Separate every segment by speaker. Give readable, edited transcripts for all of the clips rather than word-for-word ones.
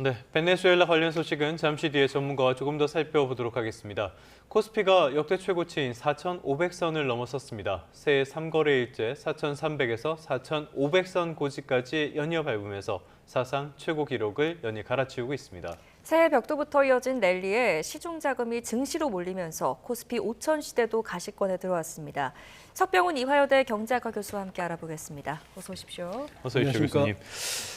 Speaker 1: 네, 베네수엘라 관련 소식은 잠시 뒤에 전문가와 조금 더 살펴보도록 하겠습니다. 코스피가 역대 최고치인 4,500선을 넘어섰습니다. 새해 3거래일째 4,300에서 4,500선 고지까지 연이어 밟으면서 사상 최고 기록을 연일 갈아치우고 있습니다.
Speaker 2: 새해 벽두부터 이어진 랠리에 시중 자금이 증시로 몰리면서 코스피 5천 시대도 가시권에 들어왔습니다. 석병훈 이화여대 경제학과 교수와 함께 알아보겠습니다. 어서 오십시오.
Speaker 1: 어서 오십시오, 교수님.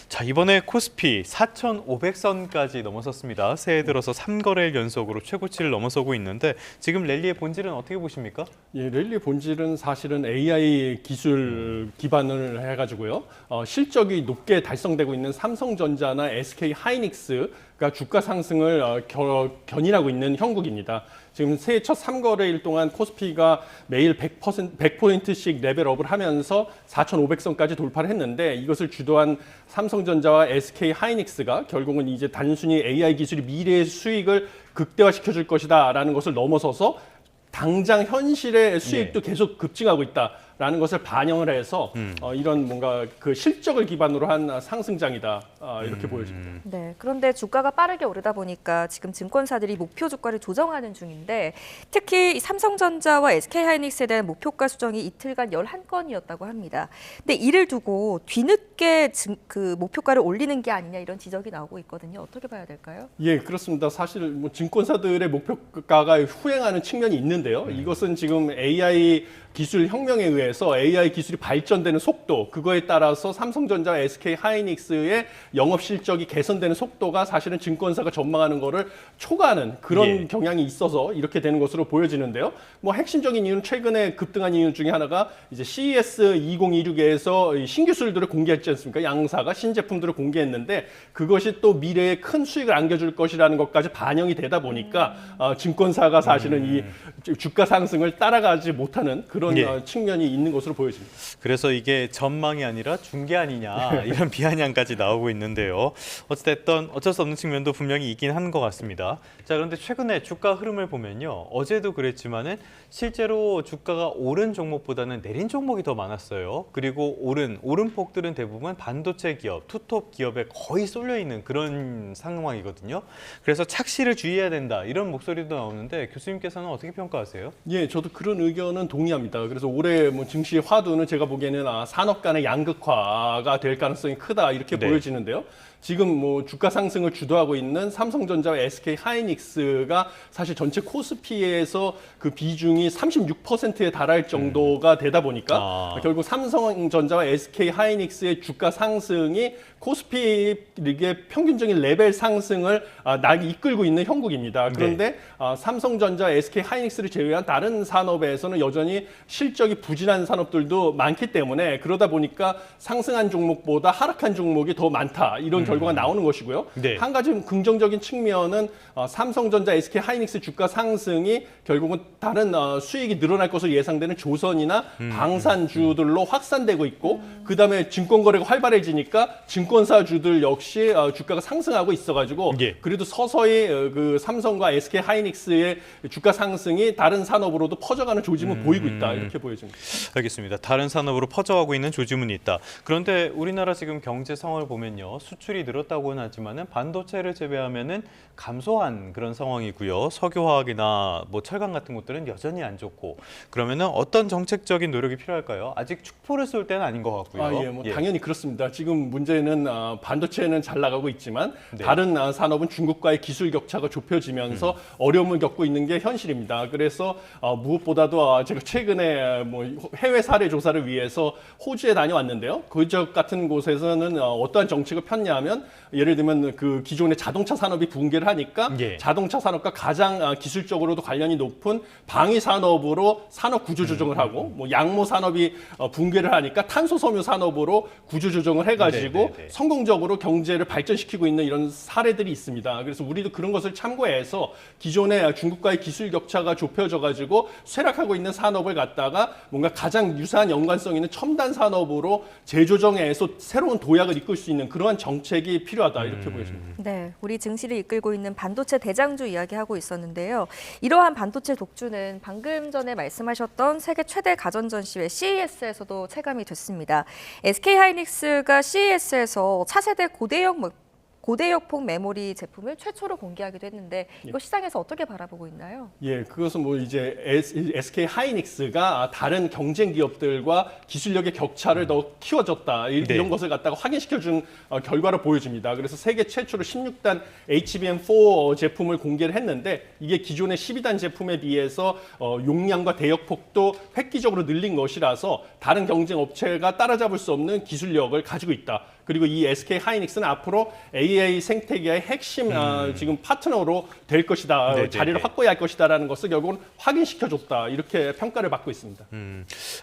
Speaker 1: 자, 이번에 코스피 4,500선까지 넘어섰습니다. 새해 들어서 3거래일 연속으로 최고치를 넘어서고 있는데 지금 랠리의 본질은 어떻게 보십니까?
Speaker 3: 예, 랠리의 본질은 사실은 AI 기술 기반을 해가지고요. 실적이 높게 달성되고 있는 삼성전자나 SK 하이닉스가 주가 상승을 견인하고 있는 형국입니다. 지금 새해 첫 3거래일 동안 코스피가 매일 100포인트씩 레벨업을 하면서 4,500선까지 돌파를 했는데 이것을 주도한 삼성전자와 SK 하이닉스가 결국은 이제 단순히 AI 기술이 미래의 수익을 극대화시켜 줄 것이다라는 것을 넘어서서 당장 현실의 수익도 계속 급증하고 있다라는 것을 반영을 해서 이런 뭔가 그 실적을 기반으로 한 상승장이다 이렇게 보여집니다.
Speaker 2: 네, 그런데 주가가 빠르게 오르다 보니까 지금 증권사들이 목표 주가를 조정하는 중인데 특히 삼성전자와 SK하이닉스에 대한 목표가 수정이 이틀간 11건이었다고 합니다. 근데 이를 두고 뒤늦게 그 목표가를 올리는 게 아니냐 이런 지적이 나오고 있거든요. 어떻게 봐야 될까요?
Speaker 3: 예, 그렇습니다. 사실 뭐 증권사들의 목표가가 후행하는 측면이 있는데요. 이것은 지금 AI 기술 혁명에 의해서 AI 기술이 발전되는 속도, 그거에 따라서 삼성전자와 SK 하이닉스의 영업 실적이 개선되는 속도가 사실은 증권사가 전망하는 거를 초과하는 그런 경향이 있어서 이렇게 되는 것으로 보여지는데요. 뭐 핵심적인 이유는 최근에 급등한 이유 중에 하나가 이제 CES 2026에서 신기술들을 공개했지 않습니까? 양사가 신제품들을 공개했는데 그것이 또 미래에 큰 수익을 안겨줄 것이라는 것까지 반영이 되다 보니까 증권사가 사실은 이 주가 상승을 따라가지 못하는 그런 측면이 있는 것으로 보여집니다.
Speaker 1: 그래서 이게 전망이 아니라 중계 아니냐 이런 비아냥까지 나오고 있는데요. 어쨌든 어쩔 수 없는 측면도 분명히 있긴 한 것 같습니다. 자, 그런데 최근에 주가 흐름을 보면요. 어제도 그랬지만은 실제로 주가가 오른 종목보다는 내린 종목이 더 많았어요. 그리고 오른폭들은 대부분 반도체 기업, 투톱 기업에 거의 쏠려 있는 그런 상황이거든요. 그래서 착시를 주의해야 된다 이런 목소리도 나오는데 교수님께서는 어떻게 평가하세요?
Speaker 3: 예, 저도 그런 의견은 동의합니다. 그래서 올해 뭐 증시 화두는 제가 보기에는 산업 간의 양극화가 될 가능성이 크다 이렇게 보여지는데요. 지금 뭐 주가 상승을 주도하고 있는 삼성전자와 SK 하이닉스가 사실 전체 코스피에서 그 비중이 36%에 달할 정도가 되다 보니까 결국 삼성전자와 SK 하이닉스의 주가 상승이 코스피 릭의 평균적인 레벨 상승을 이끌고 있는 형국입니다. 그런데 삼성전자, SK 하이닉스를 제외한 다른 산업에서는 여전히 실적이 부진한 산업들도 많기 때문에 그러다 보니까 상승한 종목보다 하락한 종목이 더 많다. 이런 결과가 나오는 것이고요. 한 가지 긍정적인 측면은 삼성전자, SK 하이닉스 주가 상승이 결국은 다른 수익이 늘어날 것으로 예상되는 조선이나 방산주들로 확산되고 있고 그다음에 증권거래가 활발해지니까 증권사주들 역시 주가가 상승하고 있어가지고 그래도 서서히 그 삼성과 SK 하이닉스의 주가 상승이 다른 산업으로도 퍼져가는 조짐은 보이고 있다 이렇게 보여집니다.
Speaker 1: 알겠습니다. 다른 산업으로 퍼져가고 있는 조짐은 있다. 그런데 우리나라 지금 경제 상황을 보면요. 수출이 늘었다고는 하지만은 반도체를 제외하면은 감소한 그런 상황이고요. 석유화학이나 뭐 철강 같은 것들은 여전히 안 좋고 그러면은 어떤 정책적인 노력이 필요할까요? 아직 축포를 쏠 때는 아닌 것 같고요.
Speaker 3: 당연히 그렇습니다. 지금 문제는 반도체는 잘 나가고 있지만 다른 산업은 중국과의 기술 격차가 좁혀지면서 어려움을 겪고 있는 게 현실입니다. 그래서 무엇보다도 제가 최근에 뭐 해외 사례 조사를 위해서 호주에 다녀왔는데요. 그저 같은 곳에서는 어떠한 정책을 폈냐면 예를 들면 그 기존의 자동차 산업이 붕괴를 하니까 자동차 산업과 가장 기술적으로도 관련이 높은 방위 산업으로 산업 구조 조정을 하고 뭐 양모 산업이 붕괴를 하니까 탄소 섬유 산업으로 구조 조정을 해가지고 성공적으로 경제를 발전시키고 있는 이런 사례들이 있습니다. 그래서 우리도 그런 것을 참고해서 기존의 중국과의 기술 격차가 좁혀져가지고 쇠락하고 있는 산업을 갖다가 뭔가 가장 유사한 연관성 있는 첨단 산업으로 재조정해서 새로운 도약을 이끌 수 있는 그러한 정책이 필요하다 이렇게 보여집니다.
Speaker 2: 네, 우리 증시를 이끌고 있는 반도체 대장주 이야기하고 있었는데요. 이러한 반도체 독주는 방금 전에 말씀하셨던 세계 최대 가전 전시회 CES에서도 체감이 됐습니다. SK 하이닉스가 CES에서 차세대 고대형 고대역폭 메모리 제품을 최초로 공개하기도 했는데 이거 시장에서 어떻게 바라보고 있나요?
Speaker 3: 예, 그것은 뭐 이제 SK 하이닉스가 다른 경쟁 기업들과 기술력의 격차를 더 키워줬다 이런 것을 갖다가 확인시켜준 결과를 보여줍니다. 그래서 세계 최초로 16단 HBM4 제품을 공개를 했는데 이게 기존의 12단 제품에 비해서 용량과 대역폭도 획기적으로 늘린 것이라서 다른 경쟁 업체가 따라잡을 수 없는 기술력을 가지고 있다. 그리고 이 SK 하이닉스는 앞으로 AI 생태계의 핵심 지금 파트너로 될 것이다.
Speaker 1: 네네네.
Speaker 3: 자리를 확보해야 할 것이다라는 것을 결국은 확인시켜줬다. 이렇게 평가를 받고 있습니다.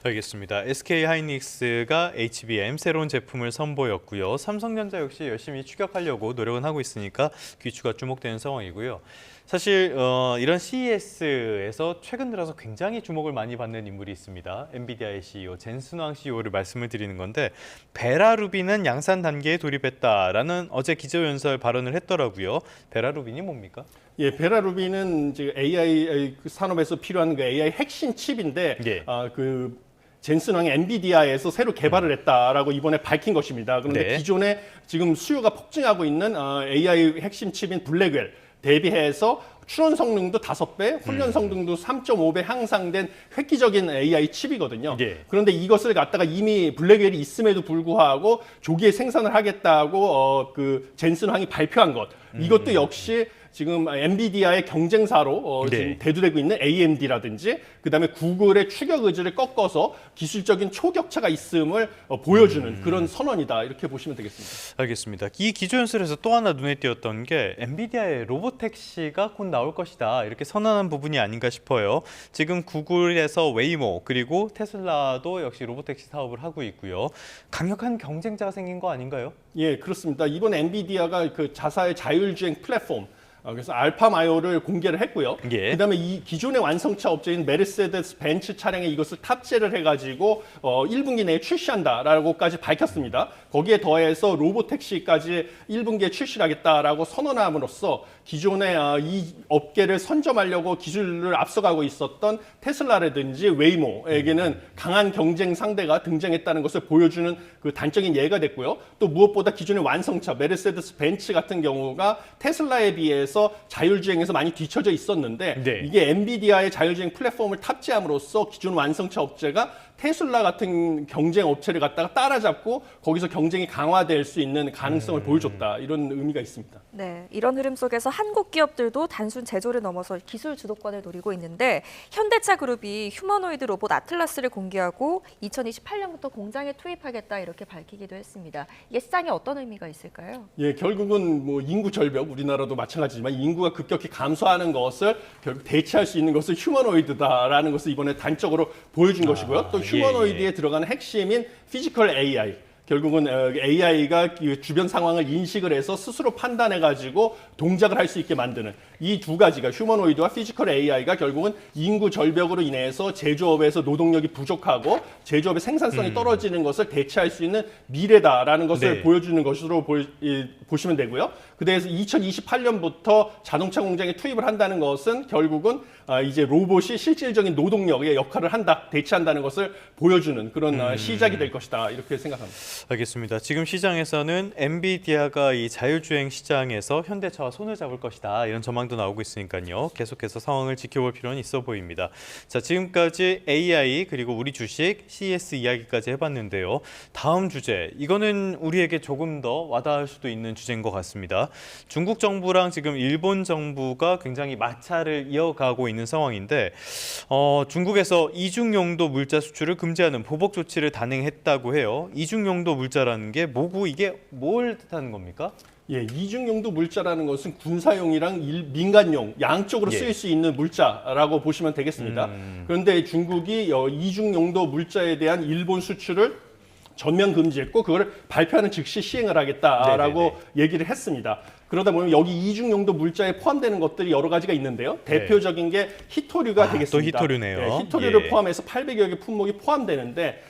Speaker 1: 알겠습니다. SK 하이닉스가 HBM 새로운 제품을 선보였고요. 삼성전자 역시 열심히 추격하려고 노력은 하고 있으니까 귀추가 주목되는 상황이고요. 사실 이런 CES에서 최근 들어서 굉장히 주목을 많이 받는 인물이 있습니다. 엔비디아의 CEO 젠슨 황 CEO를 말씀을 드리는 건데 베라루빈은 양산 단계에 돌입했다라는 어제 기자연설 발언을 했더라고요. 베라루빈이 뭡니까?
Speaker 3: 예, 베라루빈은 이제 AI 산업에서 필요한 그 AI 핵심 칩인데
Speaker 1: 예.
Speaker 3: 그 젠슨 황이 엔비디아에서 새로 개발을 했다라고 이번에 밝힌 것입니다. 그런데
Speaker 1: 네.
Speaker 3: 기존에 지금 수요가 폭증하고 있는 AI 핵심 칩인 블랙웰 대비해서 추론 성능도 5배, 훈련 성능도 3.5배 향상된 획기적인 AI 칩이거든요.
Speaker 1: 예.
Speaker 3: 그런데 이것을 갖다가 이미 블랙웰이 있음에도 불구하고 조기에 생산을 하겠다고 그 젠슨 황이 발표한 것. 이것도 역시 지금 엔비디아의 경쟁사로
Speaker 1: 네.
Speaker 3: 지금 대두되고 있는 AMD라든지 그다음에 구글의 추격 의지를 꺾어서 기술적인 초격차가 있음을 보여주는 그런 선언이다 이렇게 보시면 되겠습니다.
Speaker 1: 알겠습니다. 이 기조연설에서 또 하나 눈에 띄었던 게 엔비디아의 로보택시가 곧 나올 것이다 이렇게 선언한 부분이 아닌가 싶어요. 지금 구글에서 웨이모 그리고 테슬라도 역시 로보택시 사업을 하고 있고요. 강력한 경쟁자가 생긴 거 아닌가요?
Speaker 3: 예, 그렇습니다. 이번 엔비디아가 그 자사의 자율주행 플랫폼 그래서 알파마요를 공개를 했고요.
Speaker 1: 예.
Speaker 3: 그다음에 이 기존의 완성차 업체인 메르세데스 벤츠 차량에 이것을 탑재를 해가지고 1분기 내에 출시한다라고까지 밝혔습니다. 거기에 더해서 로보택시까지 1분기에 출시하겠다라고 선언함으로써 기존의 이 업계를 선점하려고 기술을 앞서가고 있었던 테슬라라든지 웨이모에게는 강한 경쟁 상대가 등장했다는 것을 보여주는 그 단적인 예가 됐고요. 또 무엇보다 기존의 완성차 메르세데스 벤츠 같은 경우가 테슬라에 비해서 자율주행에서 많이 뒤처져 있었는데
Speaker 1: 네.
Speaker 3: 이게 엔비디아의 자율주행 플랫폼을 탑재함으로써 기존 완성차 업체가 테슬라 같은 경쟁 업체를 갖다가 따라잡고 거기서 경쟁이 강화될 수 있는 가능성을 보여줬다 이런 의미가 있습니다.
Speaker 2: 네, 이런 흐름 속에서 한국 기업들도 단순 제조를 넘어서 기술 주도권을 노리고 있는데 현대차 그룹이 휴머노이드 로봇 아틀라스를 공개하고 2028년부터 공장에 투입하겠다 이렇게 밝히기도 했습니다. 이게 시장에 어떤 의미가 있을까요?
Speaker 3: 예, 결국은 뭐 인구 절벽 우리나라도 마찬가지지만 인구가 급격히 감소하는 것을 결국 대체할 수 있는 것은 휴머노이드다라는 것을 이번에 단적으로 보여준 것이고요. 또 휴머노이드에 들어가는 핵심인 피지컬 AI. 결국은 AI가 주변 상황을 인식을 해서 스스로 판단해가지고 동작을 할 수 있게 만드는 이 두 가지가 휴머노이드와 피지컬 AI가 결국은 인구 절벽으로 인해서 제조업에서 노동력이 부족하고 제조업의 생산성이 떨어지는 것을 대체할 수 있는 미래다라는 것을
Speaker 1: 네.
Speaker 3: 보여주는 것으로 보시면 되고요. 그래서 2028년부터 자동차 공장에 투입을 한다는 것은 결국은 이제 로봇이 실질적인 노동력의 역할을 한다, 대체한다는 것을 보여주는 그런 시작이 될 것이다 이렇게 생각합니다.
Speaker 1: 알겠습니다. 지금 시장에서는 엔비디아가 이 자율주행 시장에서 현대차와 손을 잡을 것이다 이런 전망도 나오고 있으니까요. 계속해서 상황을 지켜볼 필요는 있어 보입니다. 자, 지금까지 AI 그리고 우리 주식 CES 이야기까지 해봤는데요. 다음 주제 이거는 우리에게 조금 더 와닿을 수도 있는 주제인 것 같습니다. 중국 정부랑 지금 일본 정부가 굉장히 마찰을 이어가고 있는 상황인데 중국에서 이중용도 물자 수출을 금지하는 보복 조치를 단행했다고 해요. 이중용도 물자라는 게 뭐고 이게 뭘 뜻하는 겁니까?
Speaker 3: 예, 이중용도 물자라는 것은 군사용이랑 민간용 양쪽으로
Speaker 1: 예.
Speaker 3: 쓰일 수 있는 물자라고 보시면 되겠습니다. 그런데 중국이 이중용도 물자에 대한 일본 수출을 전면 금지했고 그걸 발표하는 즉시 시행을 하겠다라고
Speaker 1: 네네네.
Speaker 3: 얘기를 했습니다. 그러다 보면 여기 이중용도 물자에 포함되는 것들이 여러 가지가 있는데요. 대표적인 게 히토류가 되겠습니다.
Speaker 1: 또 히토류네요.
Speaker 3: 네, 히토류를
Speaker 1: 예.
Speaker 3: 포함해서 800여 개 품목이 포함되는데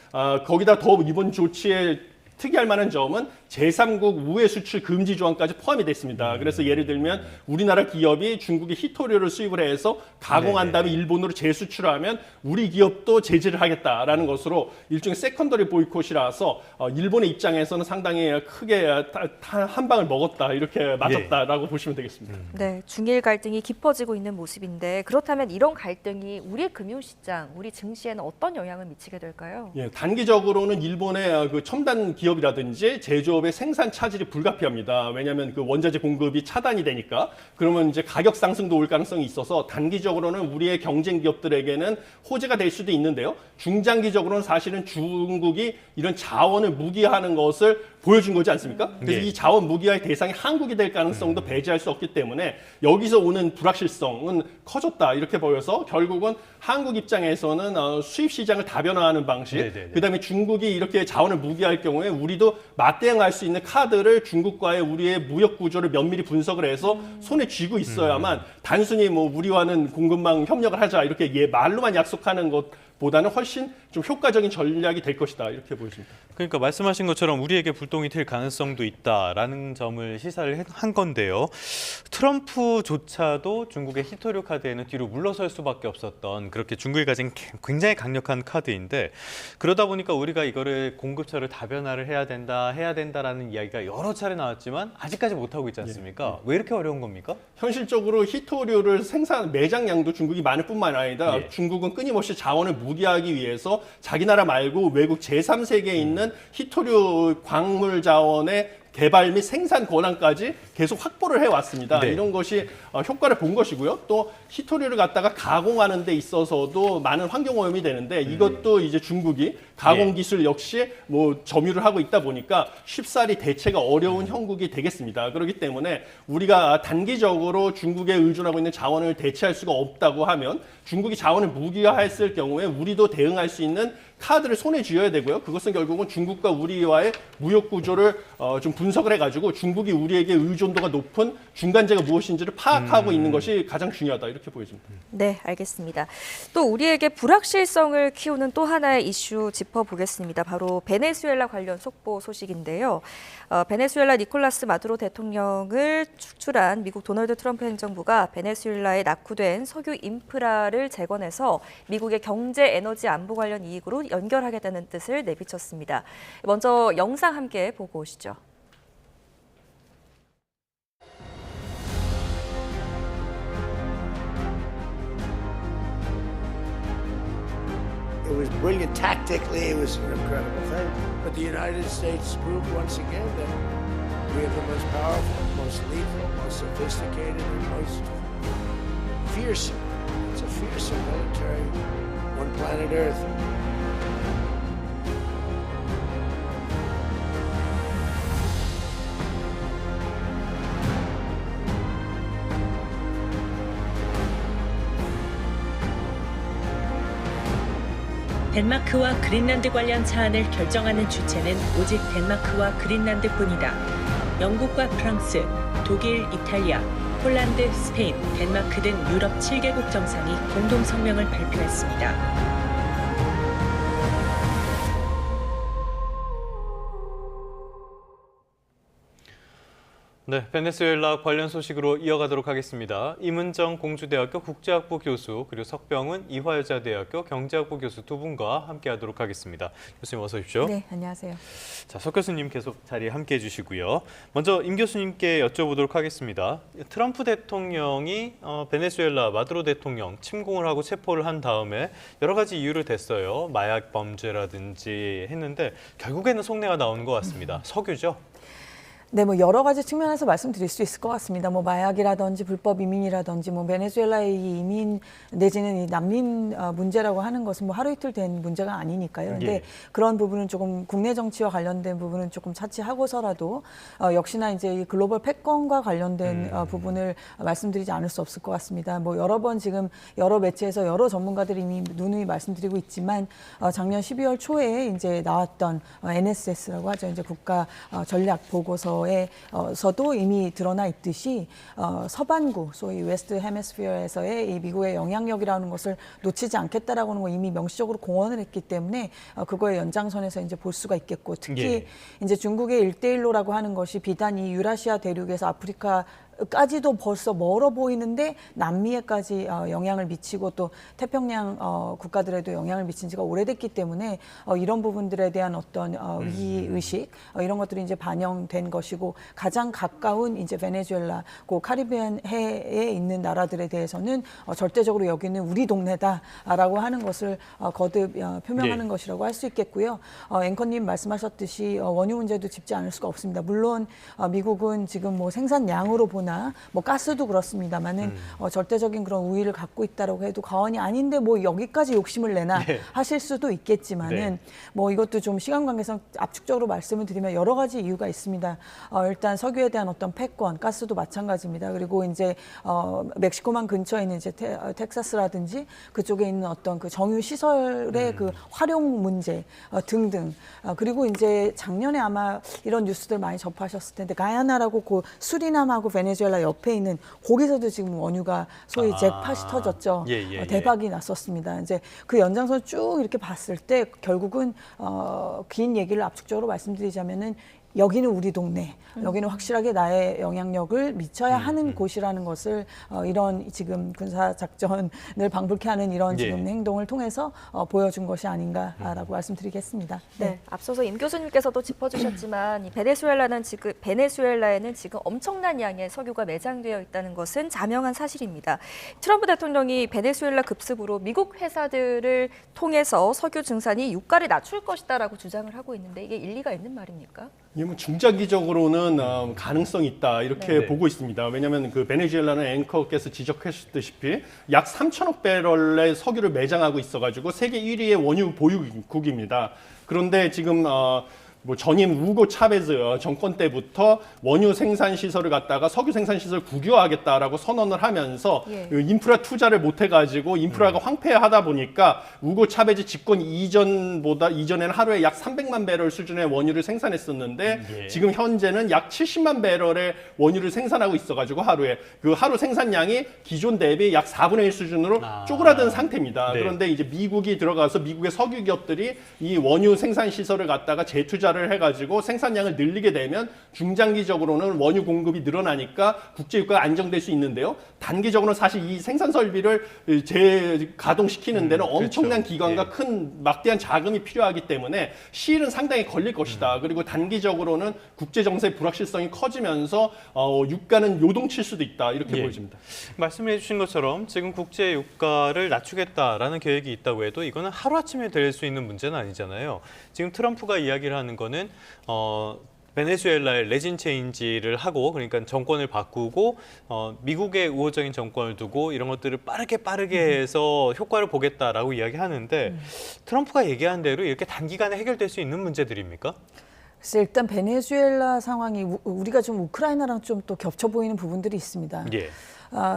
Speaker 3: 거기다 더 이번 조치에 특이할 만한 점은 제3국 우회 수출 금지 조항까지 포함이 됐습니다. 그래서 예를 들면 우리나라 기업이 중국의 희토류를 수입을 해서 가공한 다음에 일본으로 재수출하면 우리 기업도 제재를 하겠다라는 것으로 일종의 세컨더리 보이콧이라서 일본의 입장에서는 상당히 크게 한 방을 먹었다, 이렇게 맞았다라고 보시면 되겠습니다.
Speaker 2: 네, 중일 갈등이 깊어지고 있는 모습인데 그렇다면 이런 갈등이 우리 금융시장, 우리 증시에는 어떤 영향을 미치게 될까요?
Speaker 3: 예, 단기적으로는 일본의 그 첨단 기업이라든지 제조업의 생산 차질이 불가피합니다. 왜냐하면 그 원자재 공급이 차단이 되니까. 그러면 이제 가격 상승도 올 가능성이 있어서 단기적으로는 우리의 경쟁 기업들에게는 호재가 될 수도 있는데요. 중장기적으로는 사실은 중국이 이런 자원을 무기화하는 것을 보여준 거지 않습니까? 그래서 이 자원 무기화의 대상이 한국이 될 가능성도 배제할 수 없기 때문에 여기서 오는 불확실성은 커졌다, 이렇게 보여서 결국은 한국 입장에서는 수입 시장을 다변화하는 방식, 그다음에 중국이 이렇게 자원을 무기화할 경우에 우리도 맞대응할 수 있는 카드를 중국과의 우리의 무역 구조를 면밀히 분석을 해서 손에 쥐고 있어야만 단순히 뭐 우리와는 공급망 협력을 하자 이렇게 말로만 약속하는 것보다는 훨씬 좀 효과적인 전략이 될 것이다, 이렇게 보여집니다.
Speaker 1: 그러니까 말씀하신 것처럼 우리에게 불똥이 튈 가능성도 있다라는 점을 시사를 한 건데요. 트럼프조차도 중국의 희토류 카드에는 뒤로 물러설 수밖에 없었던, 그렇게 중국이 가진 굉장히 강력한 카드인데, 그러다 보니까 우리가 이거를 공급처를 다변화를 해야 된다라는 이야기가 여러 차례 나왔지만 아직까지 못하고 있지 않습니까? 왜 이렇게 어려운 겁니까?
Speaker 3: 현실적으로 희토류를 매장량도 중국이 많을 뿐만 아니라 중국은 끊임없이 자원을 무기화하기 위해서 자기 나라 말고 외국 제3세계에 있는 희토류 광물 자원의 개발 및 생산 권한까지 계속 확보를 해왔습니다. 이런 것이 효과를 본 것이고요. 또 희토류를 갖다가 가공하는 데 있어서도 많은 환경 오염이 되는데 이것도 이제 중국이 가공 기술 역시 뭐 점유를 하고 있다 보니까 쉽사리 대체가 어려운 형국이 되겠습니다. 그렇기 때문에 우리가 단기적으로 중국에 의존하고 있는 자원을 대체할 수가 없다고 하면 중국이 자원을 무기화했을 경우에 우리도 대응할 수 있는 카드를 손에 쥐어야 되고요. 그것은 결국은 중국과 우리와의 무역 구조를 좀 분석을 해가지고 중국이 우리에게 의존도가 높은 중간재가 무엇인지를 파악하고 있는 것이 가장 중요하다, 이렇게 보여집니다.
Speaker 2: 네, 알겠습니다. 또 우리에게 불확실성을 키우는 또 하나의 이슈 짚어보겠습니다. 바로 베네수엘라 관련 속보 소식인데요. 베네수엘라 니콜라스 마두로 대통령을 축출한 미국 도널드 트럼프 행정부가 베네수엘라에 낙후된 석유 인프라를 재건해서 미국의 경제 에너지 안보 관련 이익으로 연결하겠다는 뜻을 내비쳤습니다. 먼저 영상 함께 보고 오시죠.
Speaker 4: It was brilliant tactically. It was an incredible thing. But the United States proved once again that we are the most powerful, most lethal, most sophisticated, and most fearsome. It's a fearsome military on planet Earth.
Speaker 5: 덴마크와 그린란드 관련 사안을 결정하는 주체는 오직 덴마크와 그린란드뿐이다. 영국과 프랑스, 독일, 이탈리아, 폴란드, 스페인, 덴마크 등 유럽 7개국 정상이 공동 성명을 발표했습니다.
Speaker 1: 네, 베네수엘라 관련 소식으로 이어가도록 하겠습니다. 임은정 공주대학교 국제학부 교수, 그리고 석병은 이화여자대학교 경제학부 교수 두 분과 함께하도록 하겠습니다. 교수님 어서 오십시오.
Speaker 6: 네, 안녕하세요.
Speaker 1: 자, 석 교수님 계속 자리에 함께해 주시고요. 먼저 임 교수님께 여쭤보도록 하겠습니다. 트럼프 대통령이 베네수엘라 마두로 대통령 침공을 하고 체포를 한 다음에 여러 가지 이유를 댔어요. 마약 범죄라든지 했는데 결국에는 속내가 나오는 것 같습니다. 석유죠?
Speaker 6: 네, 뭐 여러 가지 측면에서 말씀드릴 수 있을 것 같습니다. 뭐 마약이라든지 불법 이민이라든지 뭐 베네수엘라의 이 이민 내지는 이 난민 문제라고 하는 것은 뭐 하루 이틀 된 문제가 아니니까요. 근데 그런 부분은 조금 국내 정치와 관련된 부분은 조금 차치하고서라도 역시나 이제 이 글로벌 패권과 관련된 부분을 말씀드리지 않을 수 없을 것 같습니다. 뭐 여러 번 지금 여러 매체에서 여러 전문가들이 이미 누누이 말씀드리고 있지만 작년 12월 초에 이제 나왔던 NSS라고 하죠. 이제 국가 전략 보고서 거에서도 이미 드러나 있듯이 서반구, 소위 웨스트 헤미스피어에서의 이 미국의 영향력이라는 것을 놓치지 않겠다라고 하는 거 이미 명시적으로 공언을 했기 때문에 그거의 연장선에서 이제 볼 수가 있겠고, 특히
Speaker 1: 예.
Speaker 6: 이제 중국의 1대1로라고 하는 것이 비단 이 유라시아 대륙에서 아프리카까지도 벌써 멀어 보이는데 남미에까지 영향을 미치고 또 태평양 국가들에도 영향을 미친 지가 오래됐기 때문에 이런 부분들에 대한 어떤 위의식 이런 것들이 이제 반영된 것이고, 가장 가까운 이제 베네수엘라, 그 카리비안 해에 있는 나라들에 대해서는 절대적으로 여기는 우리 동네다라고 하는 것을 거듭 표명하는
Speaker 1: 예.
Speaker 6: 것이라고 할 수 있겠고요. 앵커님 말씀하셨듯이 원유 문제도 짚지 않을 수가 없습니다. 물론 미국은 지금 뭐 생산량으로 보나 뭐 가스도 그렇습니다만은 절대적인 그런 우위를 갖고 있다라고 해도 과언이 아닌데 뭐 여기까지 욕심을 내나
Speaker 1: 네.
Speaker 6: 하실 수도 있겠지만은
Speaker 1: 네.
Speaker 6: 뭐 이것도 좀 시간 관계상 압축적으로 말씀을 드리면 여러 가지 이유가 있습니다. 일단 석유에 대한 어떤 패권, 가스도 마찬가지입니다. 그리고 이제 멕시코만 근처에 있는 이제 텍사스라든지 그쪽에 있는 어떤 그 정유 시설의 그 활용 문제 등등. 그리고 이제 작년에 아마 이런 뉴스들 많이 접하셨을 텐데, 가야나라고 그 수리남하고 베네수엘라 옆에 있는 거기서도 지금 원유가 소위 잭팟이 터졌죠.
Speaker 1: 예.
Speaker 6: 대박이 났었습니다. 이제 그 연장선 쭉 이렇게 봤을 때 결국은 긴 얘기를 압축적으로 말씀드리자면은 여기는 우리 동네, 여기는 확실하게 나의 영향력을 미쳐야 하는 곳이라는 것을 이런 지금 군사 작전을 방불케 하는 이런 지금
Speaker 1: 예.
Speaker 6: 행동을 통해서 보여준 것이 아닌가라고 말씀드리겠습니다.
Speaker 2: 네, 앞서서 임 교수님께서도 짚어주셨지만 이 베네수엘라에는 지금 엄청난 양의 석유가 매장되어 있다는 것은 자명한 사실입니다. 트럼프 대통령이 베네수엘라 급습으로 미국 회사들을 통해서 석유 증산이 유가를 낮출 것이다라고 주장을 하고 있는데, 이게 일리가 있는 말입니까?
Speaker 3: 이게 뭐 중장기적으로는 가능성이 있다 이렇게
Speaker 1: 네.
Speaker 3: 보고 있습니다. 왜냐하면 그 베네수엘라는 앵커께서 지적하셨다시피 약 3천억 배럴의 석유를 매장하고 있어가지고 세계 1위의 원유 보유국입니다. 그런데 지금 뭐 전임 우고 차베즈 정권 때부터 원유 생산 시설을 갖다가 석유 생산 시설 국유화하겠다라고 선언을 하면서
Speaker 2: 예.
Speaker 3: 인프라 투자를 못 해가지고 인프라가 황폐하다 보니까 우고 차베즈 집권 이전에는 하루에 약 300만 배럴 수준의 원유를 생산했었는데
Speaker 1: 예.
Speaker 3: 지금 현재는 약 70만 배럴의 원유를 생산하고 있어가지고 하루에 그 하루 생산량이 기존 대비 약 4분의 1 수준으로 쪼그라든 상태입니다.
Speaker 1: 네.
Speaker 3: 그런데 이제 미국이 들어가서 미국의 석유 기업들이 이 원유 생산 시설을 갖다가 재투자를 해가지고 생산량을 늘리게 되면 중장기적으로는 원유 공급이 늘어나니까 국제 유가가 안정될 수 있는데요. 단기적으로는 사실 이 생산 설비를 재가동시키는 데는 엄청난
Speaker 1: 그렇죠.
Speaker 3: 기간과
Speaker 1: 예.
Speaker 3: 큰 막대한 자금이 필요하기 때문에 시일은 상당히 걸릴 것이다. 그리고 단기적으로는 국제 정세 불확실성이 커지면서 유가는 요동칠 수도 있다. 이렇게
Speaker 1: 예.
Speaker 3: 보여집니다.
Speaker 1: 말씀해 주신 것처럼 지금 국제 유가를 낮추겠다라는 계획이 있다고 해도 이거는 하루아침에 될 수 있는 문제는 아니잖아요. 지금 트럼프가 이야기를 하는 거는 베네수엘라의 레진 체인지를 하고, 그러니까 정권을 바꾸고 미국의 우호적인 정권을 두고 이런 것들을 빠르게 해서 효과를 보겠다라고 이야기하는데, 트럼프가 얘기한 대로 이렇게 단기간에 해결될 수 있는 문제들입니까?
Speaker 6: 그래서 일단 베네수엘라 상황이 우리가 좀 우크라이나랑 좀 또 겹쳐 보이는 부분들이 있습니다.
Speaker 1: 예.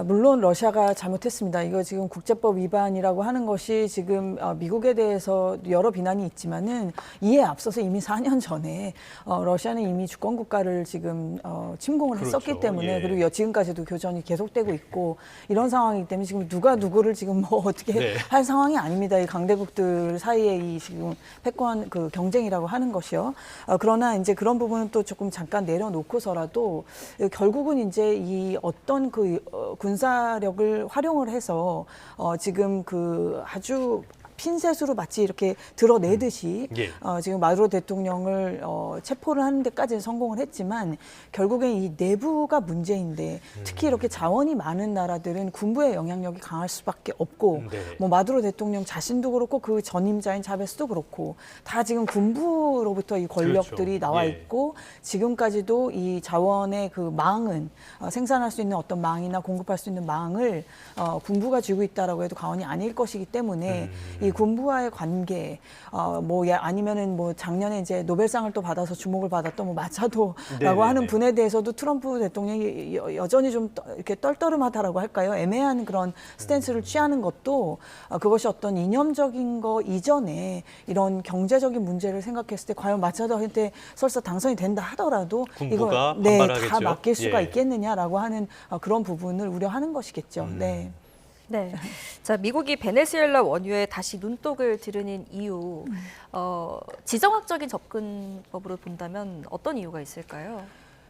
Speaker 6: 물론 러시아가 잘못했습니다. 이거 지금 국제법 위반이라고 하는 것이 지금 미국에 대해서 여러 비난이 있지만은 이에 앞서서 이미 4년 전에 러시아는 이미 주권 국가를 지금 침공을
Speaker 1: 그렇죠.
Speaker 6: 했었기 때문에
Speaker 1: 예.
Speaker 6: 그리고 지금까지도 교전이 계속되고 있고 이런 상황이기 때문에 지금 누가 누구를 지금 뭐 어떻게
Speaker 1: 네.
Speaker 6: 할 상황이 아닙니다. 이 강대국들 사이에 이 지금 패권 그 경쟁이라고 하는 것이요. 그러나 이제 그런 부분은 또 조금 잠깐 내려놓고서라도 결국은 이제 이 어떤 그 군사력을 활용을 해서 지금 그 아주 핀셋으로 마치 이렇게 드러내듯이
Speaker 1: 예.
Speaker 6: 지금 마두로 대통령을 체포를 하는 데까지는 성공을 했지만 결국엔 이 내부가 문제인데 특히 이렇게 자원이 많은 나라들은 군부의 영향력이 강할 수밖에 없고
Speaker 1: 네.
Speaker 6: 뭐 마두로 대통령 자신도 그렇고 그 전임자인 차베스도 그렇고 다 지금 군부로부터 이 권력들이
Speaker 1: 그렇죠.
Speaker 6: 나와
Speaker 1: 예.
Speaker 6: 있고 지금까지도 이 자원의 그 망은 생산할 수 있는 어떤 망이나 공급할 수 있는 망을 군부가 쥐고 있다라고 해도 과언이 아닐 것이기 때문에 이 이 군부와의 관계, 아니면은 뭐 작년에 이제 노벨상을 또 받아서 주목을 받았던 뭐 마차도라고
Speaker 1: 네네네.
Speaker 6: 하는 분에 대해서도 트럼프 대통령이 여전히 좀 이렇게 떨떠름하다라고 할까요? 애매한 그런 스탠스를 취하는 것도 그것이 어떤 이념적인 거 이전에 이런 경제적인 문제를 생각했을 때 과연 마차도한테 설사 당선이 된다 하더라도
Speaker 1: 군부가
Speaker 6: 이거
Speaker 1: 반발하겠죠.
Speaker 6: 다 맡길 수가
Speaker 1: 예.
Speaker 6: 있겠느냐라고 하는 그런 부분을 우려하는 것이겠죠. 네.
Speaker 2: 네. 자, 미국이 베네수엘라 원유에 다시 눈독을 들이는 이유, 지정학적인 접근법으로 본다면 어떤 이유가 있을까요?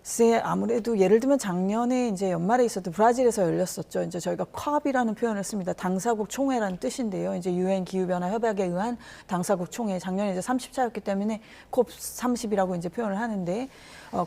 Speaker 6: 글쎄, 아무래도 예를 들면 작년에 이제 연말에 있었던 브라질에서 열렸었죠. 이제 저희가 컵이라는 표현을 씁니다. 당사국 총회라는 뜻인데요. 이제 유엔 기후변화 협약에 의한 당사국 총회. 작년에 이제 30차였기 때문에 콥 30이라고 이제 표현을 하는데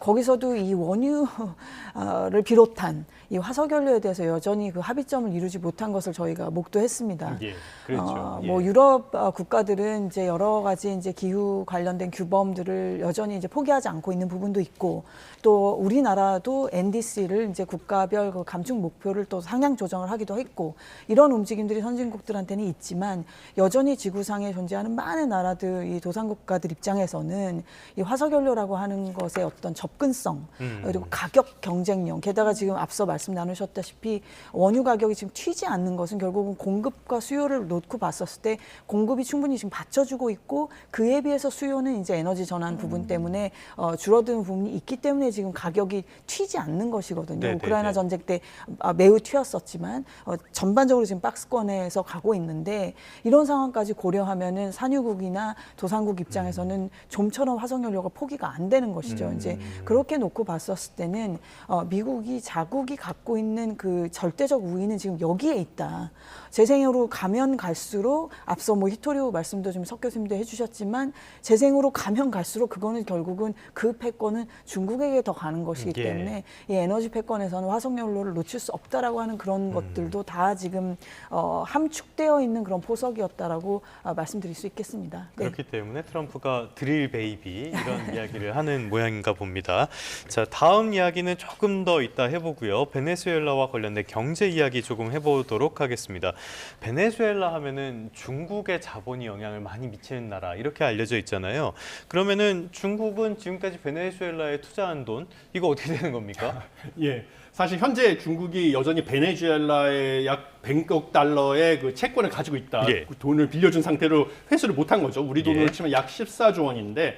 Speaker 6: 거기서도 이 원유를 비롯한 이 화석연료에 대해서 여전히 그 합의점을 이루지 못한 것을 저희가 목도했습니다.
Speaker 1: 예, 그렇죠.
Speaker 6: 뭐
Speaker 1: 예.
Speaker 6: 유럽 국가들은 이제 여러 가지 이제 기후 관련된 규범들을 여전히 이제 포기하지 않고 있는 부분도 있고 또 우리나라도 NDC를 이제 국가별 그 감축 목표를 또 상향 조정을 하기도 했고 이런 움직임들이 선진국들한테는 있지만 여전히 지구상에 존재하는 많은 나라들 이 도상국가들 입장에서는 이 화석연료라고 하는 것의 어떤 접근성 그리고 가격 경쟁력 게다가 지금 앞서 말씀 나누셨다시피 원유 가격이 지금 튀지 않는 것은 결국은 공급과 수요를 놓고 봤었을 때 공급이 충분히 지금 받쳐주고 있고 그에 비해서 수요는 이제 에너지 전환 부분 때문에 줄어드는 부분이 있기 때문에 지금 가격이 튀지 않는 것이거든요.
Speaker 1: 네네네.
Speaker 6: 우크라이나 전쟁 때 매우 튀었었지만 전반적으로 지금 박스권에서 가고 있는데 이런 상황까지 고려하면은 산유국이나 도상국 입장에서는 좀처럼 화석연료가 포기가 안 되는 것이죠. 이제 그렇게 놓고 봤었을 때는 미국이 자국이 갖고 있는 그 절대적 우위는 지금 여기에 있다. 재생으로 가면 갈수록 앞서 뭐 히토리오 말씀도 좀 석 교수님도 해주셨지만 재생으로 가면 갈수록 그거는 결국은 그 패권은 중국에게 더 가는 것이기
Speaker 1: 예.
Speaker 6: 때문에 이 에너지 패권에서는 화석연료를 놓칠 수 없다라고 하는 그런 것들도 다 지금 함축되어 있는 그런 포석이었다라고 말씀드릴 수 있겠습니다. 네.
Speaker 1: 그렇기 때문에 트럼프가 드릴 베이비 이런 이야기를 하는 모양인가 봅니다. 자, 다음 이야기는 조금 더 이따 해보고요. 베네수엘라와 관련된 경제 이야기 조금 해보도록 하겠습니다. 베네수엘라 하면은 중국의 자본이 영향을 많이 미치는 나라 이렇게 알려져 있잖아요. 그러면은 중국은 지금까지 베네수엘라에 투자한 돈 이거 어떻게 되는 겁니까?
Speaker 3: 예. 사실 현재 중국이 여전히 베네수엘라에 약 100억 달러의 그 채권을 가지고 있다.
Speaker 1: 예.
Speaker 3: 그 돈을 빌려준 상태로 회수를 못한 거죠. 우리 돈으로
Speaker 1: 예.
Speaker 3: 치면 약 14조 원인데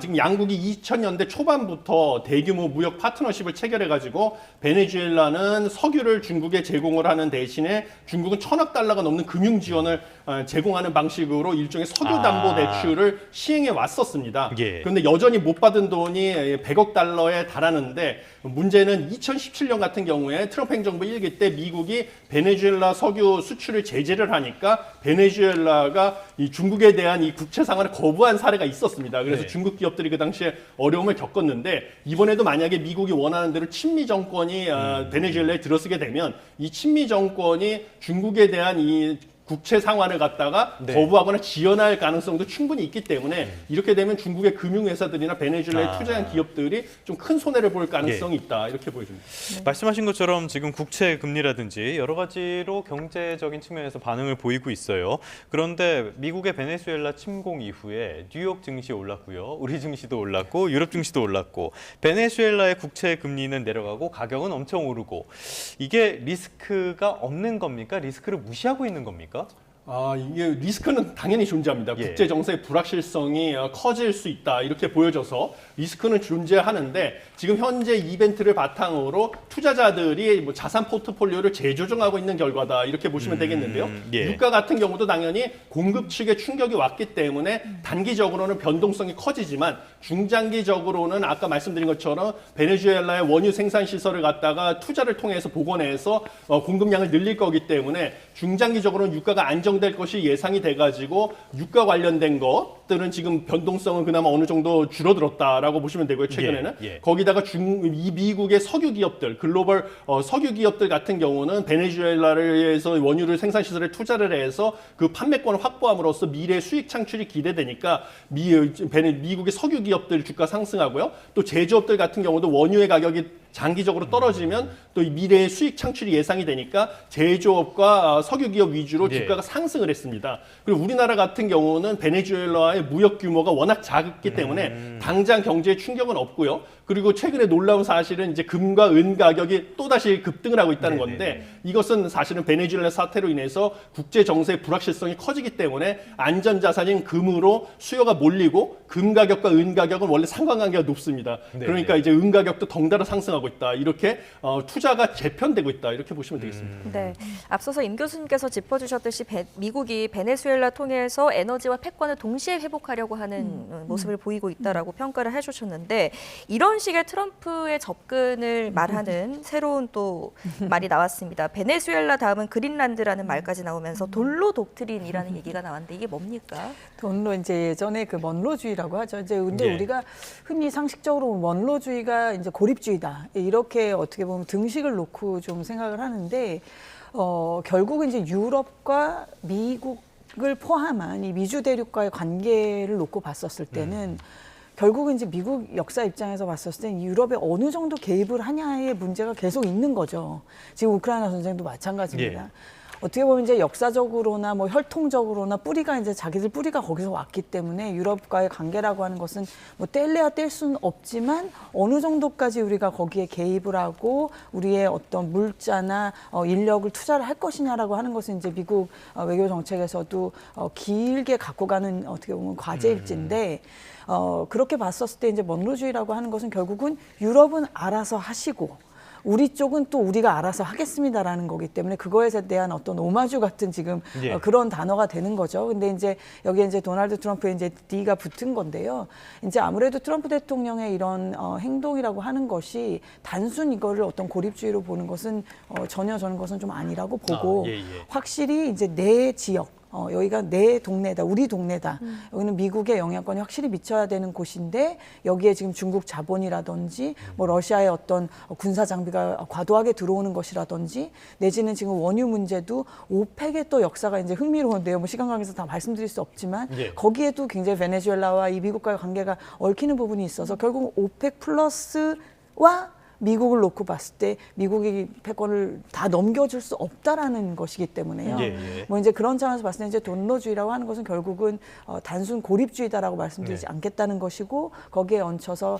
Speaker 3: 지금 양국이 2000년대 초반부터 대규모 무역 파트너십을 체결해가지고 베네수엘라는 석유를 중국에 제공을 하는 대신에 중국은 1000억 달러가 넘는 금융 지원을 제공하는 방식으로 일종의 석유 담보 대출을 시행해 왔었습니다.
Speaker 1: 예.
Speaker 3: 그런데 여전히 못 받은 돈이 100억 달러에 달하는데 문제는 2017년 같은 경우에 트럼프 행정부 1기 때 미국이 베네수엘라 석유 수출을 제재를 하니까 베네수엘라가 이 중국에 대한 이 국채 상환을 거부한 사례가 있었습니다. 그래서
Speaker 1: 네.
Speaker 3: 중국 기업들이 그 당시에 어려움을 겪었는데 이번에도 만약에 미국이 원하는 대로 친미 정권이 베네수엘라에 들어서게 되면 이 친미 정권이 중국에 대한 이 국채 상환을 갖다가
Speaker 1: 네.
Speaker 3: 거부하거나 지연할 가능성도 충분히 있기 때문에 이렇게 되면 중국의 금융회사들이나 베네수엘라에 투자한 기업들이 좀 큰 손해를 볼 가능성이 있다 이렇게 보여집니다.
Speaker 1: 말씀하신 것처럼 지금 국채 금리라든지 여러 가지로 경제적인 측면에서 반응을 보이고 있어요. 그런데 미국의 베네수엘라 침공 이후에 뉴욕 증시 올랐고요. 우리 증시도 올랐고 유럽 증시도 올랐고 베네수엘라의 국채 금리는 내려가고 가격은 엄청 오르고 이게 리스크가 없는 겁니까? 리스크를 무시하고 있는 겁니까?
Speaker 3: 이게 리스크는 당연히 존재합니다.
Speaker 1: 예.
Speaker 3: 국제 정세의 불확실성이 커질 수 있다 이렇게 보여져서 리스크는 존재하는데 지금 현재 이벤트를 바탕으로 투자자들이 뭐 자산 포트폴리오를 재조정하고 있는 결과다 이렇게 보시면 되겠는데요.
Speaker 1: 예.
Speaker 3: 유가 같은 경우도 당연히 공급 측에 충격이 왔기 때문에 단기적으로는 변동성이 커지지만 중장기적으로는 아까 말씀드린 것처럼 베네수엘라의 원유 생산 시설을 갖다가 투자를 통해서 복원해서 공급량을 늘릴 거기 때문에 중장기적으로는 유가가 안정될 것이 예상이 돼가지고 유가 관련된 것들은 지금 변동성은 그나마 어느 정도 줄어들었다라고 보시면 되고요. 최근에는
Speaker 1: 예.
Speaker 3: 거기다가 이 미국의 석유 기업들, 글로벌 석유 기업들 같은 경우는 베네수엘라에서 원유를 생산 시설에 투자를 해서 그 판매권을 확보함으로써 미래 수익 창출이 기대되니까 미국의 석유 기업들 주가 상승하고요. 또 제조업들 같은 경우도 원유의 가격이 장기적으로 떨어지면 또 이 미래의 수익 창출이 예상이 되니까 제조업과 석유 기업 위주로
Speaker 1: 예.
Speaker 3: 주가가 상승을 했습니다. 그리고 우리나라 같은 경우는 베네수엘라와의 무역 규모가 워낙 작기 때문에 당장 경제에 충격은 없고요. 그리고 최근에 놀라운 사실은 이제 금과 은 가격이 또다시 급등을 하고 있다는 건데 이것은 사실은 베네수엘라 사태로 인해서 국제 정세의 불확실성이 커지기 때문에 안전자산인 금으로 수요가 몰리고 금 가격과 은 가격은 원래 상관관계가 높습니다. 그러니까 이제 은 가격도 덩달아 상승하고 있다. 이렇게 투자가 재편되고 있다. 이렇게 보시면 되겠습니다.
Speaker 2: 네, 앞서서 임 교수님께서 짚어주셨듯이 미국이 베네수엘라 통해서 에너지와 패권을 동시에 회복하려고 하는 모습을 보이고 있다라고 평가를 해주셨는데 이런 식의 트럼프의 접근을 말하는 새로운 또 말이 나왔습니다. 베네수엘라 다음은 그린란드라는 말까지 나오면서 돈로 독트린이라는 얘기가 나왔는데 이게 뭡니까?
Speaker 6: 돈로 이제 예전에 그 먼로주의라고 하죠. 이제 근데
Speaker 1: 예.
Speaker 6: 우리가 흔히 상식적으로 먼로주의가 이제 고립주의다 이렇게 어떻게 보면 등식을 놓고 좀 생각을 하는데 결국은 이제 유럽과 미국을 포함한 이 미주 대륙과의 관계를 놓고 봤었을 때는 결국은 이제 미국 역사 입장에서 봤었을 때 유럽에 어느 정도 개입을 하냐의 문제가 계속 있는 거죠. 지금 우크라이나 전쟁도 마찬가지입니다.
Speaker 1: 예.
Speaker 6: 어떻게 보면 이제 역사적으로나 뭐 혈통적으로나 뿌리가 이제 자기들 뿌리가 거기서 왔기 때문에 유럽과의 관계라고 하는 것은 뭐 뗄래야 뗄 수는 없지만 어느 정도까지 우리가 거기에 개입을 하고 우리의 어떤 물자나 인력을 투자를 할 것이냐라고 하는 것은 이제 미국 외교 정책에서도 길게 갖고 가는 어떻게 보면 과제일진데 그렇게 봤었을 때 이제 먼로주의라고 하는 것은 결국은 유럽은 알아서 하시고 우리 쪽은 또 우리가 알아서 하겠습니다라는 거기 때문에 그거에 대한 어떤 오마주 같은 지금 그런 단어가 되는 거죠. 근데 이제 여기에 이제 도널드 트럼프의 이제 D가 붙은 건데요. 이제 아무래도 트럼프 대통령의 이런 행동이라고 하는 것이 단순 이거를 어떤 고립주의로 보는 것은 전혀 저는 것은 좀 아니라고 보고 확실히 이제 내 지역 여기가 내 동네다, 우리 동네다. 여기는 미국의 영향권이 확실히 미쳐야 되는 곳인데 여기에 지금 중국 자본이라든지 뭐 러시아의 어떤 군사 장비가 과도하게 들어오는 것이라든지 내지는 지금 원유 문제도 오펙의 또 역사가 이제 흥미로운데요. 뭐 시간 관계에서 다 말씀드릴 수 없지만 거기에도 굉장히 베네수엘라와 이 미국과의 관계가 얽히는 부분이 있어서 결국 오펙 플러스와 미국을 놓고 봤을 때 미국이 패권을 다 넘겨줄 수 없다라는 것이기 때문에요. 뭐 이제 그런 차원에서 봤을 때 이제 돈로주의라고 하는 것은 결국은 단순 고립주의다라고 말씀드리지 않겠다는 것이고 거기에 얹혀서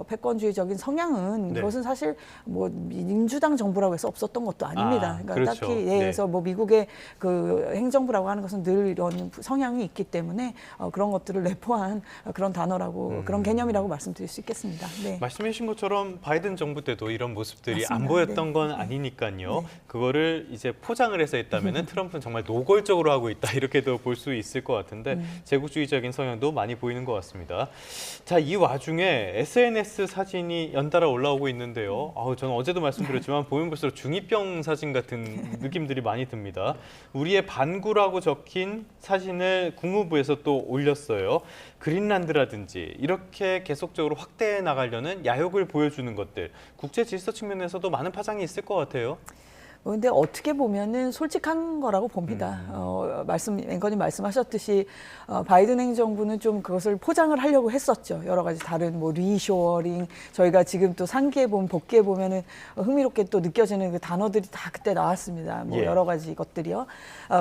Speaker 6: 패권주의적인 성향은 이것은 사실 뭐 민주당 정부라고 해서 없었던 것도 아닙니다. 그러니까
Speaker 1: 그렇죠.
Speaker 6: 딱히 그래서 뭐 미국의 그 행정부라고 하는 것은 늘 이런 성향이 있기 때문에 그런 것들을 내포한 그런 단어라고 그런 개념이라고 말씀드릴 수 있겠습니다. 네.
Speaker 1: 말씀해 주신 것처럼 바이든 정부 때도 이런 모습들이
Speaker 6: 맞습니다.
Speaker 1: 안 보였던 건 아니니까요. 그거를 이제 포장을 해서 했다면은 트럼프는 정말 노골적으로 하고 있다 이렇게도 볼 수 있을 것 같은데 제국주의적인 성향도 많이 보이는 것 같습니다. 자, 이 와중에 SNS 사진이 연달아 올라오고 있는데요. 저는 어제도 말씀드렸지만 보면 볼수록 중2병 사진 같은 느낌들이 많이 듭니다. 우리의 반구라고 적힌 사진을 국무부에서 또 올렸어요. 그린란드라든지 이렇게 계속적으로 확대해 나가려는 야욕을 보여주는 것들. 국제 질서 측면에서도 많은 파장이 있을 것 같아요.
Speaker 6: 근데 어떻게 보면은 솔직한 거라고 봅니다. 앵커님 말씀하셨듯이 바이든 행정부는 좀 그것을 포장을 하려고 했었죠. 여러 가지 다른 뭐 리쇼어링, 저희가 지금 또 상기해 보면 복기해 보면은 흥미롭게 또 느껴지는 그 단어들이 다 그때 나왔습니다. 뭐 여러 가지 것들이요.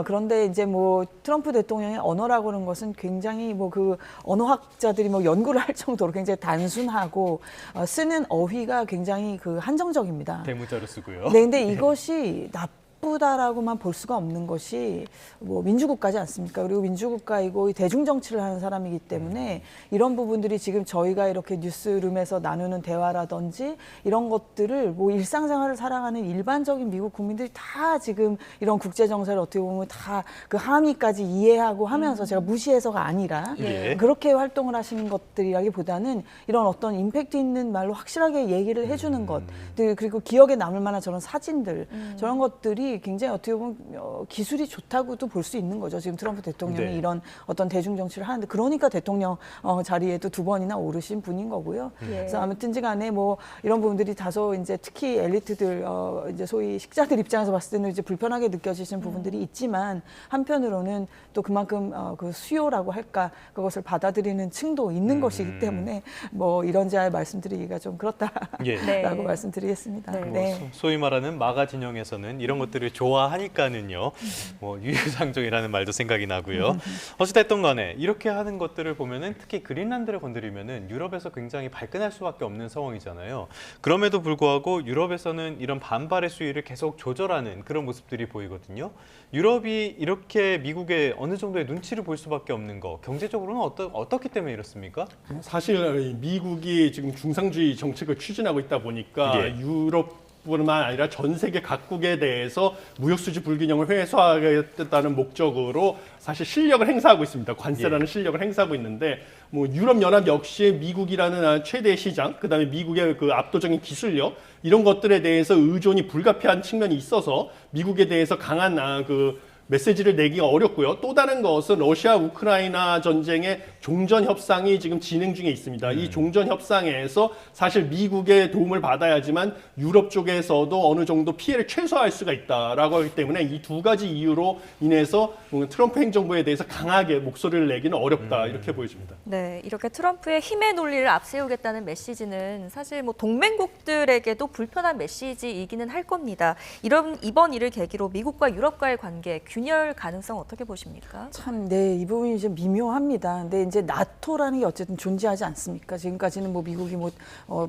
Speaker 6: 그런데 이제 뭐 트럼프 대통령의 언어라고 하는 것은 굉장히 뭐 그 언어학자들이 뭐 연구를 할 정도로 굉장히 단순하고 쓰는 어휘가 굉장히 그 한정적입니다.
Speaker 1: 대문자로 쓰고요.
Speaker 6: 네, 근데 이것이 나쁘다라고만 볼 수가 없는 것이 뭐 민주국가지 않습니까? 그리고 민주국가이고 대중정치를 하는 사람이기 때문에 이런 부분들이 지금 저희가 이렇게 뉴스룸에서 나누는 대화라든지 이런 것들을 뭐 일상생활을 살아가는 일반적인 미국 국민들이 다 지금 이런 국제정세를 어떻게 보면 다 그 함의까지 이해하고 하면서 제가 무시해서가 아니라 그렇게 활동을 하시는 것들이라기보다는 이런 어떤 임팩트 있는 말로 확실하게 얘기를 해주는 것 그리고 기억에 남을 만한 저런 사진들 저런 것들이 미국이 굉장히 어떻게 보면 기술이 좋다고도 볼 수 있는 거죠. 지금 트럼프 대통령이
Speaker 1: 네. 이런
Speaker 6: 어떤 대중 정치를 하는데 그러니까 대통령 자리에도 2번이나 오르신 분인 거고요. 그래서 아무튼지간에 뭐 이런 부분들이 다소 이제 특히 엘리트들 이제 소위 식자들 입장에서 봤을 때는 이제 불편하게 느껴지시는 부분들이 있지만 한편으로는 또 그만큼 그 수요라고 할까 그것을 받아들이는 층도 있는 것이기 때문에 뭐 이런저런 말씀드리기가 좀 그렇다라고
Speaker 1: 예.
Speaker 2: 네.
Speaker 6: 말씀드리겠습니다.
Speaker 2: 네.
Speaker 1: 뭐 소위 말하는 마가 진영에서는 이런 것들을 좋아하니까는요. 뭐 유유상종이라는 말도 생각이 나고요. 어찌됐든 간에 이렇게 하는 것들을 보면은 특히 그린란드를 건드리면은 유럽에서 굉장히 발끈할 수밖에 없는 상황이잖아요. 그럼에도 불구하고 유럽에서는 이런 반발의 수위를 계속 조절하는 그런 모습들이 보이거든요. 유럽이 이렇게 미국에 어느 정도의 눈치를 볼 수밖에 없는 거 경제적으로는 어떻기 때문에 이렇습니까?
Speaker 3: 사실 미국이 지금 중상주의 정책을 추진하고 있다 보니까
Speaker 1: 예.
Speaker 3: 유럽뿐만 아니라 전 세계 각국에 대해서 무역 수지 불균형을 해소하겠다는 목적으로 사실 실력을 행사하고 있습니다. 관세라는 실력을 행사하고 있는데 뭐 유럽 연합 역시 미국이라는 최대 시장, 그다음에 미국의 그 압도적인 기술력 이런 것들에 대해서 의존이 불가피한 측면이 있어서 미국에 대해서 강한 그 메시지를 내기가 어렵고요. 또 다른 것은 러시아 우크라이나 전쟁의 종전 협상이 지금 진행 중에 있습니다. 이 종전 협상에서 사실 미국의 도움을 받아야지만 유럽 쪽에서도 어느 정도 피해를 최소화할 수가 있다라고 하기 때문에 이 두 가지 이유로 인해서 트럼프 행정부에 대해서 강하게 목소리를 내기는 어렵다 이렇게 보여집니다.
Speaker 2: 네, 이렇게 트럼프의 힘의 논리를 앞세우겠다는 메시지는 사실 뭐 동맹국들에게도 불편한 메시지이기는 할 겁니다. 이번 일을 계기로 미국과 유럽과의 관계 균열 가능성 어떻게 보십니까?
Speaker 6: 참, 네, 이 부분이 좀 미묘합니다. 근데 이제 나토라는 게 어쨌든 존재하지 않습니까? 지금까지는 뭐 미국이 뭐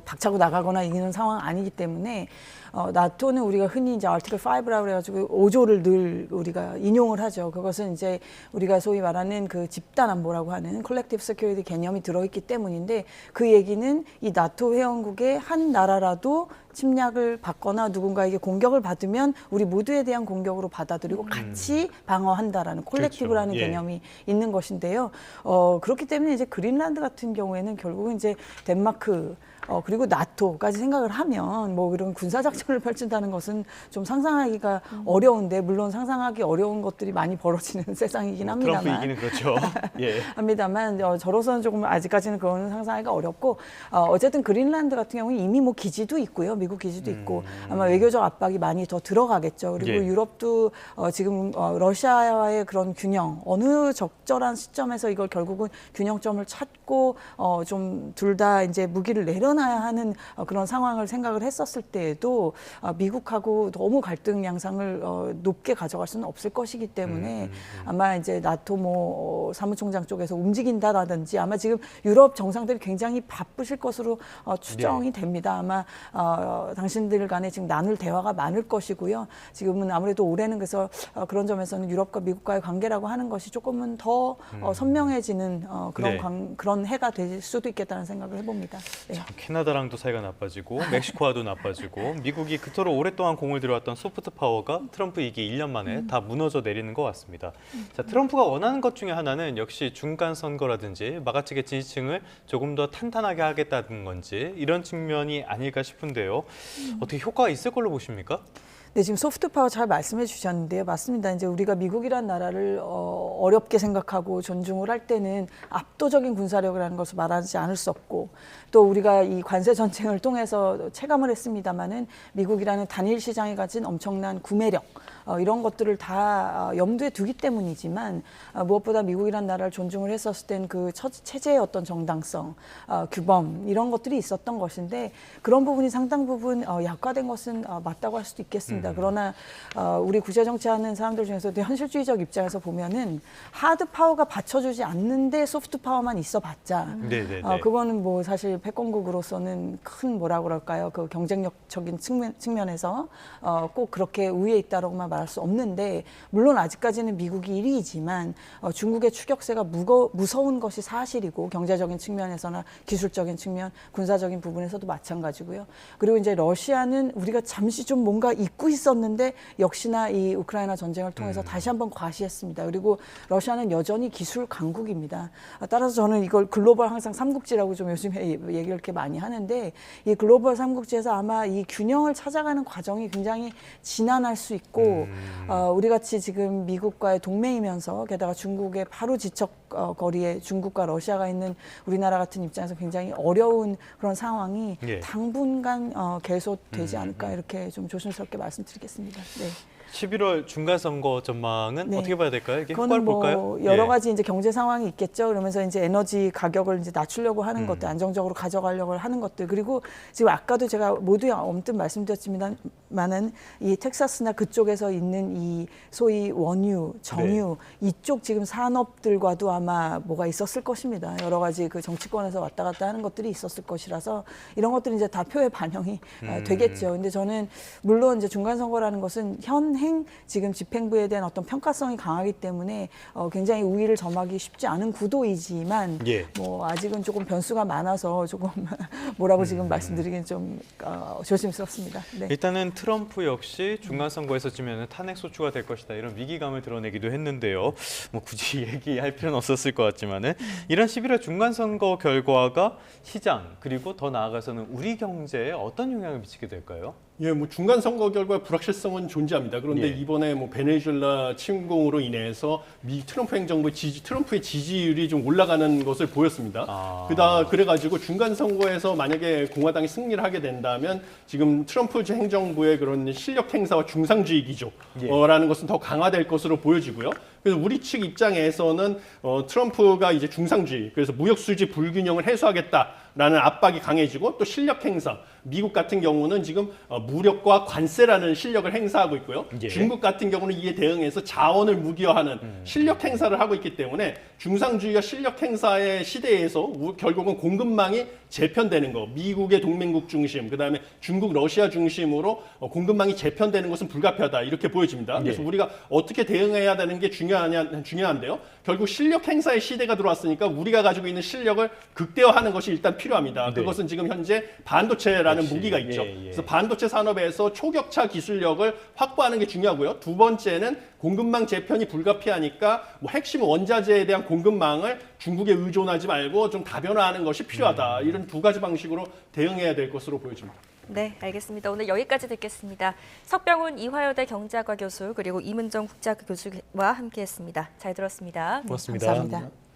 Speaker 6: 박차고 나가거나 이기는 상황 아니기 때문에 나토는 우리가 흔히 이제 아티클 5라고 그래가지고 5조를 늘 우리가 인용을 하죠. 그것은 이제 우리가 소위 말하는 그 집단 안보라고 하는 콜렉티브 세큐리티 개념이 들어있기 때문인데 그 얘기는 이 나토 회원국의 한 나라라도 침략을 받거나 누군가에게 공격을 받으면 우리 모두에 대한 공격으로 받아들이고 같이 방어한다라는 콜렉티브라는
Speaker 1: 그렇죠. 예.
Speaker 6: 개념이 있는 것인데요. 그렇기 때문에 이제 그린란드 같은 경우에는 결국은 이제 덴마크 그리고 나토까지 생각을 하면 뭐 이런 군사작전을 펼친다는 것은 좀 상상하기가 어려운데 물론 상상하기 어려운 것들이 많이 벌어지는 세상이긴 합니다만.
Speaker 1: 트럼프 얘기는 그렇죠. 예.
Speaker 6: 합니다만 저로서는 조금 아직까지는 그거는 상상하기가 어렵고 어쨌든 그린란드 같은 경우는 이미 뭐 기지도 있고요. 미국 기지도 있고 아마 외교적 압박이 많이 더 들어가겠죠. 그리고
Speaker 1: 예.
Speaker 6: 유럽도 지금 러시아와의 그런 균형 어느 적절한 시점에서 이걸 결국은 균형점을 찾고 좀 둘 다 이제 무기를 내려놔야 하는 그런 상황을 생각을 했었을 때에도 미국하고 너무 갈등 양상을 높게 가져갈 수는 없을 것이기 때문에 아마 이제 나토 뭐 사무총장 쪽에서 움직인다라든지 아마 지금 유럽 정상들이 굉장히 바쁘실 것으로 추정이 됩니다. 아마 당신들 간에 지금 나눌 대화가 많을 것이고요. 지금은 아무래도 올해는 그래서 그런 점에서는 유럽과 미국과의 관계라고 하는 것이 조금은 더 선명해지는 그런
Speaker 1: 네.
Speaker 6: 그런 해가 될 수도 있겠다는 생각을 해봅니다. 네.
Speaker 1: 캐나다랑도 사이가 나빠지고 멕시코와도 나빠지고 미국이 그토록 오랫동안 공을 들여왔던 소프트 파워가 트럼프 이기 1년 만에 다 무너져 내리는 것 같습니다. 자, 트럼프가 원하는 것 중에 하나는 역시 중간 선거라든지 마가측의 지지층을 조금 더 탄탄하게 하겠다는 건지 이런 측면이 아닐까 싶은데요. 어떻게 효과가 있을 걸로 보십니까?
Speaker 6: 네, 지금 소프트 파워 잘 말씀해 주셨는데요. 맞습니다. 이제 우리가 미국이란 나라를 어렵게 생각하고 존중을 할 때는 압도적인 군사력이라는 것을 말하지 않을 수 없고 또 우리가 이 관세 전쟁을 통해서 체감을 했습니다마는 미국이라는 단일 시장이 가진 엄청난 구매력 이런 것들을 다 염두에 두기 때문이지만 무엇보다 미국이란 나라를 존중을 했었을 땐 그 체제의 어떤 정당성, 규범 이런 것들이 있었던 것인데 그런 부분이 상당 부분 약화된 것은 맞다고 할 수도 있겠습니다. 그러나 우리 국제 정치하는 사람들 중에서도 현실주의적 입장에서 보면은 하드 파워가 받쳐주지 않는데 소프트 파워만 있어봤자 그거는 뭐 사실 패권국으로서는 큰 뭐라 그럴까요? 그 경쟁력적인 측면에서 꼭 그렇게 우위에 있다라고만 말할 수 없는데 물론 아직까지는 미국이 1위이지만 중국의 추격세가 무서운 것이 사실이고 경제적인 측면에서나 기술적인 측면, 군사적인 부분에서도 마찬가지고요. 그리고 이제 러시아는 우리가 잠시 좀 뭔가 잊고 있었는데 역시나 이 우크라이나 전쟁을 통해서 다시 한번 과시했습니다. 그리고 러시아는 여전히 기술 강국입니다. 따라서 저는 이걸 글로벌 항상 삼국지라고 좀 요즘에 얘기를 이렇게 많이 하는데 이 글로벌 삼국지에서 아마 이 균형을 찾아가는 과정이 굉장히 지난할 수 있고 우리 같이 지금 미국과의 동맹이면서 게다가 중국의 바로 지척거리에 중국과 러시아가 있는 우리나라 같은 입장에서 굉장히 어려운 그런 상황이
Speaker 1: 예.
Speaker 6: 당분간 계속되지 않을까 이렇게 좀 조심스럽게 말씀드리겠습니다. 네.
Speaker 1: 11월 중간선거 전망은
Speaker 6: 네.
Speaker 1: 어떻게 봐야 될까요? 이게
Speaker 6: 그거는
Speaker 1: 효과를
Speaker 6: 뭐
Speaker 1: 볼까요?
Speaker 6: 여러
Speaker 1: 예.
Speaker 6: 가지 이제 경제 상황이 있겠죠. 그러면서 이제 에너지 가격을 이제 낮추려고 하는 것들, 안정적으로 가져가려고 하는 것들, 그리고 지금 아까도 제가 모두 언뜻 말씀드렸지만은 이 텍사스나 그쪽에서 있는 이 소위 원유, 정유 이쪽 지금 산업들과도 아마 뭐가 있었을 것입니다. 여러 가지 그 정치권에서 왔다 갔다 하는 것들이 있었을 것이라서 이런 것들이 이제 다 표에 반영이 되겠죠. 근데 저는 물론 이제 중간 선거라는 것은 현행 지금 집행부에 대한 어떤 평가성이 강하기 때문에 굉장히 우위를 점하기 쉽지 않은 구도이지만
Speaker 1: 예.
Speaker 6: 뭐 아직은 조금 변수가 많아서 조금 뭐라고 지금 말씀드리긴 좀 조심스럽습니다. 네.
Speaker 1: 일단은 트럼프 역시 중간선거에서 지면 탄핵 소추가 될 것이다 이런 위기감을 드러내기도 했는데요. 뭐 굳이 얘기할 필요는 없었을 것 같지만은 이런 11월 중간선거 결과가 시장 그리고 더 나아가서는 우리 경제에 어떤 영향을 미치게 될까요?
Speaker 3: 예, 뭐 중간 선거 결과의 불확실성은 존재합니다. 그런데
Speaker 1: 예.
Speaker 3: 이번에 뭐 베네수엘라 침공으로 인해서 미 트럼프 행정부 트럼프의 지지율이 좀 올라가는 것을 보였습니다. 그래가지고 중간 선거에서 만약에 공화당이 승리를 하게 된다면 지금 트럼프 행정부의 그런 실력 행사와 중상주의 기조라는 것은 더 강화될 것으로 보여지고요. 그래서 우리 측 입장에서는 트럼프가 이제 중상주의, 그래서 무역 수지 불균형을 해소하겠다라는 압박이 강해지고 또 실력 행사. 미국 같은 경우는 지금 무력과 관세라는 실력을 행사하고 있고요.
Speaker 1: 예.
Speaker 3: 중국 같은 경우는 이에 대응해서 자원을 무기화하는 실력 행사를 하고 있기 때문에 중상주의와 실력 행사의 시대에서 결국은 공급망이 재편되는 거, 미국의 동맹국 중심, 그다음에 중국, 러시아 중심으로 공급망이 재편되는 것은 불가피하다 이렇게 보여집니다. 그래서
Speaker 1: 예.
Speaker 3: 우리가 어떻게 대응해야 되는 게 중요한데요. 결국 실력 행사의 시대가 들어왔으니까 우리가 가지고 있는 실력을 극대화하는 것이 일단 필요합니다.
Speaker 1: 네.
Speaker 3: 그것은 지금 현재 반도체라는
Speaker 1: 역시.
Speaker 3: 무기가 있죠.
Speaker 1: 예, 예.
Speaker 3: 그래서 반도체 산업에서 초격차 기술력을 확보하는 게 중요하고요. 두 번째는 공급망 재편이 불가피하니까 뭐 핵심 원자재에 대한 공급망을 중국에 의존하지 말고 좀 다변화하는 것이 필요하다. 이런 두 가지 방식으로 대응해야 될 것으로 보여집니다.
Speaker 2: 네, 알겠습니다. 오늘 여기까지 듣겠습니다. 석병훈 이화여대 경제학과 교수 그리고 이문정 국제학교 교수와 함께했습니다. 잘 들었습니다.
Speaker 1: 고맙습니다.
Speaker 6: 감사합니다.